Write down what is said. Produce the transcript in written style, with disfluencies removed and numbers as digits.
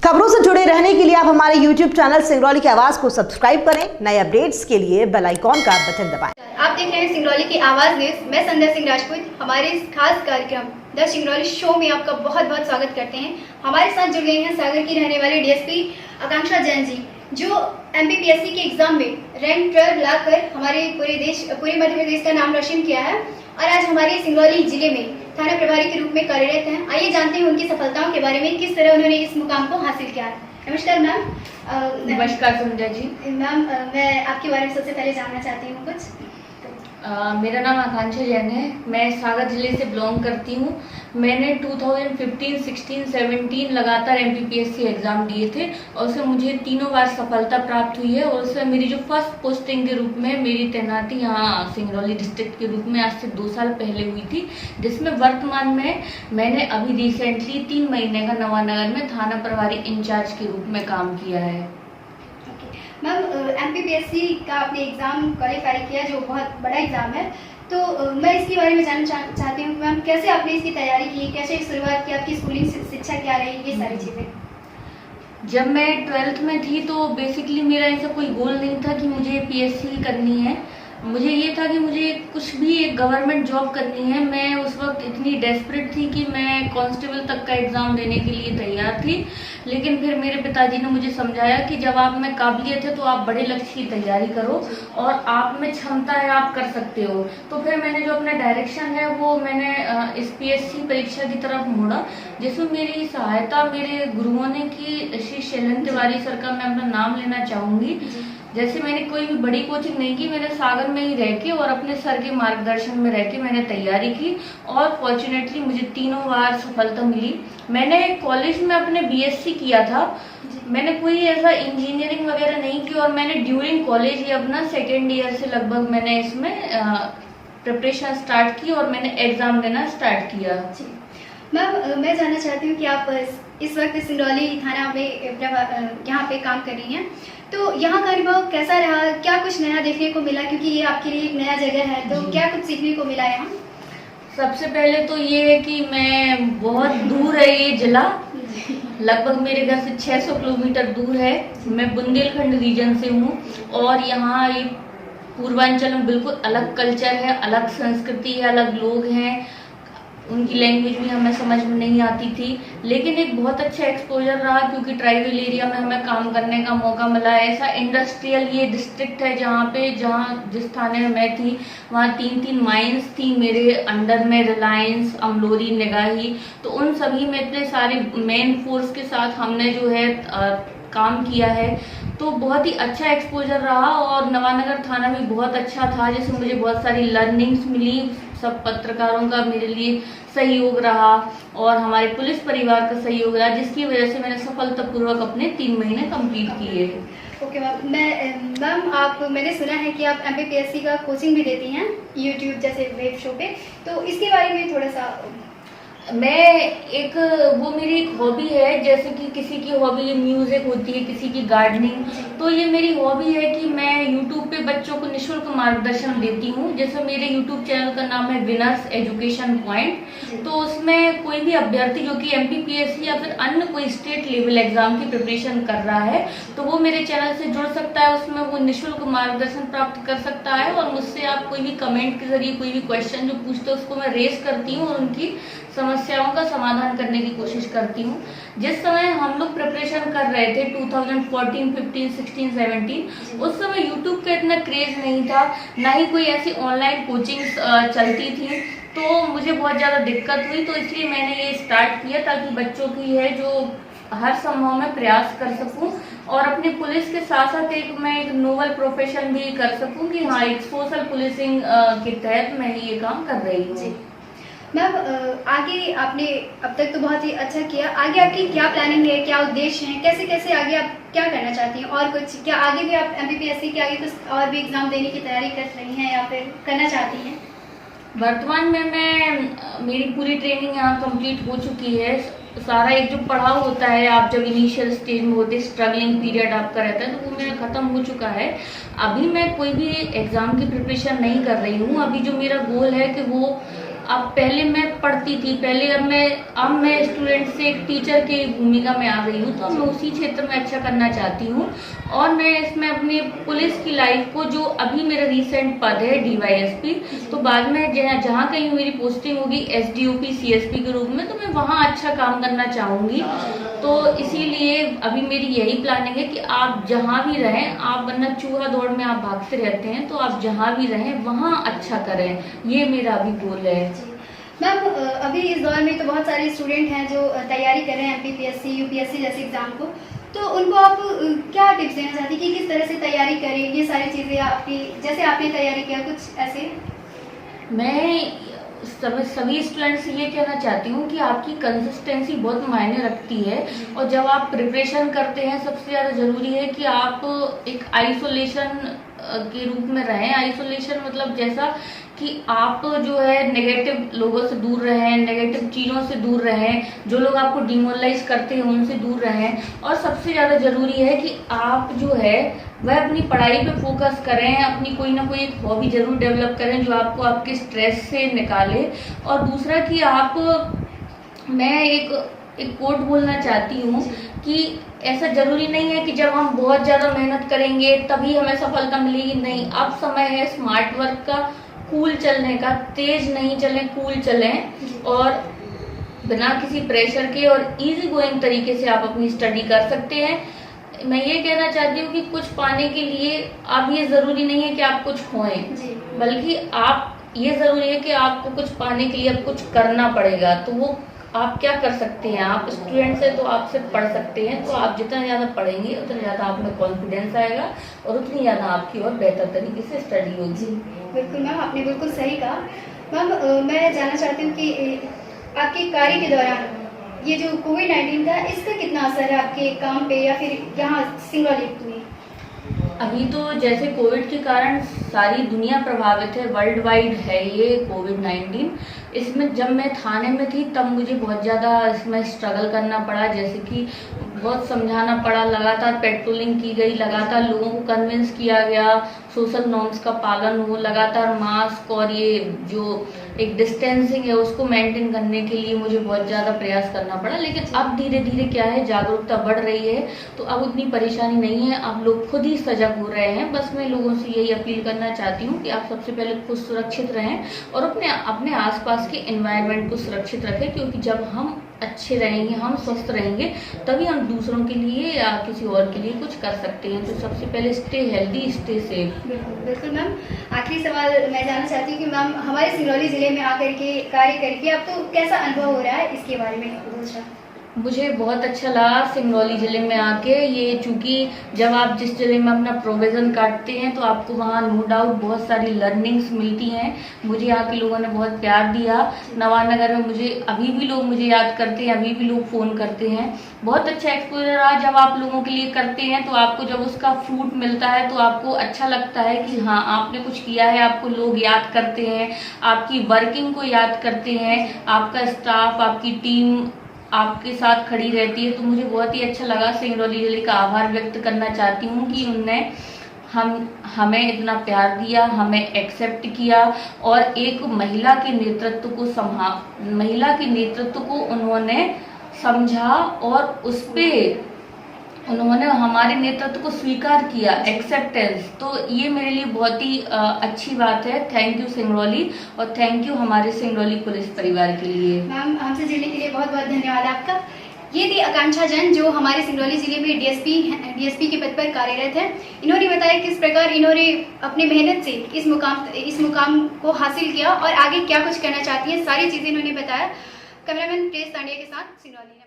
खबरों से जुड़े रहने के लिए आप हमारे YouTube चैनल सिंगरौली की आवाज को सब्सक्राइब करें। नए अपडेट्स के लिए बेल आइकॉन का बटन दबाएं। आप देख रहे हैं सिंगरौली की आवाज न्यूज। मैं संध्या सिंह राजपूत। हमारे इस खास कार्यक्रम द सिंगरौली शो में आपका बहुत बहुत स्वागत करते हैं। हमारे साथ जुड़ गए हैं सागर की रहने वाली डीएसपी आकांक्षा जैन जी, जो MPPSC के एग्जाम में रैंक 12 लाकर हमारे पूरे मध्य प्रदेश का नाम रोशन किया है और आज हमारे सिंगरौली जिले में थाना प्रभारी के रूप में कार्यरत हैं। आइए जानते हैं उनकी सफलताओं के बारे में, किस तरह उन्होंने इस मुकाम को हासिल किया है। नमस्कार मैम। नमस्कार संध्या जी। मैम, मैं आपके बारे में सबसे पहले जानना चाहती हूँ कुछ। मेरा नाम आकांक्षा जैन है। मैं सागर जिले से बिलोंग करती हूँ। मैंने 2015, 16, 17 लगातार MPPSC एग्जाम दिए थे और उससे मुझे तीनों बार सफलता प्राप्त हुई है। और उससे मेरी जो फर्स्ट पोस्टिंग के रूप में मेरी तैनाती यहाँ सिंगरौली डिस्ट्रिक्ट के रूप में आज से 2 साल पहले हुई थी, जिसमें वर्तमान में मैंने अभी रिसेंटली 3 महीने का नवानगर में थाना प्रभारी इंचार्ज के रूप में काम किया है। मैम, MPPSC का आपने एग्ज़ाम क्वालिफाई किया, जो बहुत बड़ा एग्ज़ाम है, तो मैं इसके बारे में जानना चाहती हूँ मैम, कैसे आपने इसकी तैयारी की, कैसे शुरुआत की, आपकी स्कूलिंग शिक्षा क्या रही, ये सारी चीज़ें। जब मैं 12th में थी तो बेसिकली मेरा ऐसा कोई गोल नहीं था कि मुझे PSC करनी है। मुझे ये था कि मुझे कुछ भी एक गवर्नमेंट जॉब करनी है। मैं उस वक्त इतनी डेस्परेट थी कि मैं कांस्टेबल तक का एग्ज़ाम देने के लिए तैयार थी। लेकिन फिर मेरे पिताजी ने मुझे समझाया कि जब आप में काबिलियत है तो आप बड़े लक्ष्य की तैयारी करो और आप में क्षमता है, आप कर सकते हो। तो फिर मैंने जो अपना डायरेक्शन है वो मैंने इस PSC परीक्षा की तरफ मोड़ा, जिसमें मेरी सहायता मेरे गुरुओं ने की। श्री शैलन तिवारी सर का मैं अपना नाम लेना चाहूँगी। जैसे मैंने कोई भी बड़ी कोचिंग नहीं की, मैंने सागर में ही रह के और अपने सर के मार्गदर्शन में रह के मैंने तैयारी की और फॉर्चुनेटली मुझे तीनों बार सफलता मिली। मैंने कॉलेज में अपने BSc किया था। मैंने कोई ऐसा इंजीनियरिंग वगैरह नहीं की और मैंने ड्यूरिंग कॉलेज ही अपना 2nd ईयर से लगभग मैंने इसमें प्रिपरेशन स्टार्ट की और मैंने एग्जाम देना स्टार्ट किया। मैम, मैं जानना चाहती हूँ कि आप इस वक्त सिंगरौली थाना में यहाँ पे काम कर रही हैं, तो यहाँ का अनुभव कैसा रहा, क्या कुछ नया देखने को मिला, क्योंकि ये आपके लिए एक नया जगह है, तो क्या कुछ सीखने को मिला यहाँ। सबसे पहले तो ये है कि मैं बहुत दूर है ये जिला, लगभग मेरे घर से 600 किलोमीटर दूर है। मैं बुंदेलखंड रीजन से हूँ और यहाँ ये पूर्वांचल में बिल्कुल अलग कल्चर है, अलग संस्कृति है, अलग लोग हैं। उनकी लैंग्वेज भी हमें समझ में नहीं आती थी, लेकिन एक बहुत अच्छा एक्सपोजर रहा क्योंकि ट्राइबल एरिया में हमें काम करने का मौका मिला। ऐसा इंडस्ट्रियल ये डिस्ट्रिक्ट है जहाँ जिस थाने में मैं थी वहाँ 3 माइंस थी मेरे अंडर में, रिलायंस, अमलोरी, निगाही। तो उन सभी में इतने सारे मेन फोर्स के साथ हमने जो है काम किया है, तो बहुत ही अच्छा एक्सपोजर रहा। और नवानगर थाना भी बहुत अच्छा था, जिसमें मुझे बहुत सारी लर्निंग्स मिली। सब पत्रकारों का मेरे लिए सहयोग रहा और हमारे पुलिस परिवार का सहयोग रहा, जिसकी वजह से मैंने सफलतापूर्वक अपने 3 महीने कंप्लीट किए। ओके मैम, मैंने सुना है कि आप MPPSC का कोचिंग भी देती हैं YouTube जैसे वेब शो पे, तो इसके बारे में थोड़ा सा। वो मेरी एक हॉबी है। जैसे कि किसी की हॉबी म्यूजिक होती है, किसी की गार्डनिंग, तो ये मेरी हॉबी है कि मैं YouTube पे बच्चों को निःशुल्क मार्गदर्शन देती हूँ। जैसे मेरे YouTube चैनल का नाम है विनर्स एजुकेशन पॉइंट। तो उसमें कोई भी अभ्यर्थी जो कि MPPSC या फिर अन्य कोई स्टेट लेवल एग्जाम की प्रिपरेशन कर रहा है, तो वो मेरे चैनल से जुड़ सकता है। उसमें वो निःशुल्क मार्गदर्शन प्राप्त कर सकता है और मुझसे आप कोई भी कमेंट के जरिए कोई भी क्वेश्चन जो पूछते हैं उसको मैं रेज करती हूँ और उनकी समस्याओं का समाधान करने की कोशिश करती हूँ। जिस समय हम लोग प्रिपरेशन कर रहे थे 2014, 15, 16, 17, उस समय YouTube का इतना क्रेज नहीं था, ना ही कोई ऐसी ऑनलाइन कोचिंग्स चलती थी। तो मुझे बहुत ज़्यादा दिक्कत हुई, तो इसलिए मैंने ये स्टार्ट किया ताकि बच्चों की है जो हर संभव में प्रयास कर सकूं और अपने पुलिस के साथ साथ मैं एक नोबल प्रोफेशन भी कर सकूं कि हाँ, एक सोशल पुलिसिंग के तहत मैं ये काम कर रही हूँ। मैम, आगे आपने अब तक तो बहुत ही अच्छा किया, आगे आपकी क्या प्लानिंग है, क्या उद्देश्य हैं, कैसे आगे आप क्या करना चाहती हैं, और कुछ क्या आगे भी आप MPPSC के आगे कुछ और भी एग्जाम देने की तैयारी कर रही हैं या फिर करना चाहती हैं। वर्तमान में मेरी पूरी ट्रेनिंग यहाँ कंप्लीट हो चुकी है। सारा एक जो पढ़ाव होता है, आप जब इनिशियल स्टेज में होते, स्ट्रगलिंग पीरियड आपका रहता है, तो वो मेरा खत्म हो चुका है। अभी मैं कोई भी एग्जाम की प्रिपरेशन नहीं कर रही हूँ। अभी जो मेरा गोल है कि वो अब पहले मैं पढ़ती थी, पहले अब मैं स्टूडेंट से एक टीचर की भूमिका में आ गई हूँ, तो मैं उसी क्षेत्र में अच्छा करना चाहती हूँ। और मैं इसमें अपनी पुलिस की लाइफ को, जो अभी मेरा रिसेंट पद है DYSP, तो बाद में जहाँ कहीं मेरी पोस्टिंग होगी SDOP CSP के रूप में, तो मैं वहाँ अच्छा काम करना चाहूँगी। तो इसीलिए अभी मेरी यही प्लानिंग है कि आप जहाँ भी रहें, आप वरना चूहा दौड़ में आप भागते रहते हैं, तो आप जहाँ भी रहें वहाँ अच्छा करें, ये मेरा अभी गोल है। मैम, अभी इस दौर में तो बहुत सारे स्टूडेंट हैं जो तैयारी कर रहे हैं MPPSC UPSC जैसे एग्जाम को, तो उनको आप क्या टिप्स देना चाहती हैं कि किस तरह से तैयारी करें, ये सारी चीज़ें आपकी जैसे आपने तैयारी किया, कुछ ऐसे? मैं सभी स्टूडेंट्स से ये कहना चाहती हूँ कि आपकी कंसिस्टेंसी बहुत मायने रखती है, और जब आप प्रिपरेशन करते हैं सबसे ज़्यादा ज़रूरी है कि आप एक आइसोलेशन के रूप में रहें। आइसोलेशन मतलब जैसा कि आप जो है नेगेटिव लोगों से दूर रहें, नेगेटिव चीज़ों से दूर रहें, जो लोग आपको डिमोरलाइज करते हैं उनसे दूर रहें। और सबसे ज़्यादा ज़रूरी है कि आप जो है वह अपनी पढ़ाई पे फोकस करें, अपनी कोई ना कोई एक हॉबी ज़रूर डेवलप करें जो आपको आपके स्ट्रेस से निकाले। और दूसरा कि मैं एक कोट बोलना चाहती हूँ कि ऐसा जरूरी नहीं है कि जब हम बहुत ज़्यादा मेहनत करेंगे तभी हमें सफलता मिलेगी, नहीं। अब समय है स्मार्ट वर्क का, कूल चलने का, तेज नहीं चलें, कूल चलें, और बिना किसी प्रेशर के और इजी गोइंग तरीके से आप अपनी स्टडी कर सकते हैं। मैं ये कहना चाहती हूँ कि कुछ पाने के लिए अब ये ज़रूरी नहीं है कि आप कुछ खोएं, बल्कि ये ज़रूरी है कि आपको कुछ पाने के लिए अब कुछ करना पड़ेगा। तो वो आप क्या कर सकते हैं, आप स्टूडेंट्स हैं तो आप सिर्फ पढ़ सकते हैं, तो आप जितना ज़्यादा पढ़ेंगे उतना ज़्यादा आप में कॉन्फिडेंस आएगा और उतनी ज़्यादा आपकी और बेहतर तरीके से स्टडी होगी। बिल्कुल मैम, आपने बिल्कुल सही कहा। मैम, मैं जानना चाहती हूँ कि आपके कार्य के दौरान ये जो कोविड-19 था, इसका कितना असर है आपके काम पे या फिर यहाँ सिंगरौली में? अभी तो जैसे कोविड के कारण सारी दुनिया प्रभावित है, वर्ल्ड वाइड है ये कोविड-19। इसमें जब मैं थाने में थी तब मुझे बहुत ज़्यादा इसमें स्ट्रगल करना पड़ा, जैसे कि बहुत समझाना पड़ा, लगातार पेट्रोलिंग की गई, लगातार लोगों को कन्विंस किया गया सोशल नॉर्म्स का पालन हो, लगातार मास्क और ये जो एक डिस्टेंसिंग है उसको मेंटेन करने के लिए मुझे बहुत ज़्यादा प्रयास करना पड़ा। लेकिन अब धीरे धीरे क्या है, जागरूकता बढ़ रही है, तो अब उतनी परेशानी नहीं है, अब लोग खुद ही सजग हो रहे हैं। बस मैं लोगों से यही अपील करना चाहती हूँ कि आप सबसे पहले खुद सुरक्षित रहें और अपने आसपास के एनवायरनमेंट को सुरक्षित रखें, क्योंकि जब हम अच्छे रहेंगे, हम स्वस्थ रहेंगे, तभी हम दूसरों के लिए या किसी और के लिए कुछ कर सकते हैं। तो सबसे पहले स्टे हेल्दी, स्टे सेफ। बिल्कुल मैम, आखिरी सवाल मैं जानना चाहती हूँ कि मैम हमारे सिंगरौली जिले में आकर के कार्य करके आपको कैसा अनुभव हो रहा है, इसके बारे में दूसरा? मुझे बहुत अच्छा लगा सिंगरौली ज़िले में आके। ये चूँकि जब आप जिस ज़िले में अपना प्रोविज़न काटते हैं तो आपको वहाँ नो डाउट बहुत सारी लर्निंग्स मिलती हैं। मुझे यहाँ के लोगों ने बहुत प्यार दिया। नवानगर में अभी भी लोग मुझे याद करते हैं, अभी भी लोग फ़ोन करते हैं। बहुत अच्छा एक्सपोजर रहा। जब आप लोगों के लिए करते हैं तो आपको जब उसका फ्रूट मिलता है तो आपको अच्छा लगता है कि हाँ आपने कुछ किया है, आपको लोग याद करते हैं, आपकी वर्किंग को याद करते हैं, आपका स्टाफ, आपकी टीम आपके साथ खड़ी रहती है। तो मुझे बहुत ही अच्छा लगा। सिंगरौली जिले का आभार व्यक्त करना चाहती हूँ कि उनने हमें इतना प्यार दिया, हमें एक्सेप्ट किया और एक महिला के नेतृत्व को उन्होंने समझा और उस पे उन्होंने हमारे नेतृत्व को स्वीकार किया, एक्सेप्टेंस। तो ये मेरे लिए बहुत ही अच्छी बात है। थैंक यू सिंगरौली और थैंक यू हमारे सिंगरौली पुलिस परिवार के लिए। मैम, हमसे जुड़ने के लिए बहुत बहुत धन्यवाद आपका। ये थी आकांक्षा जैन जो हमारे सिंगरौली जिले में डीएसपी के पद पर कार्यरत है। इन्होंने बताया किस प्रकार इन्होंने अपनी मेहनत से इस मुकाम को हासिल किया और आगे क्या कुछ करना चाहती है, सारी चीज़ें इन्होंने बताया। कैमरामैन प्रेस तांडिया के साथ सिंगरौली।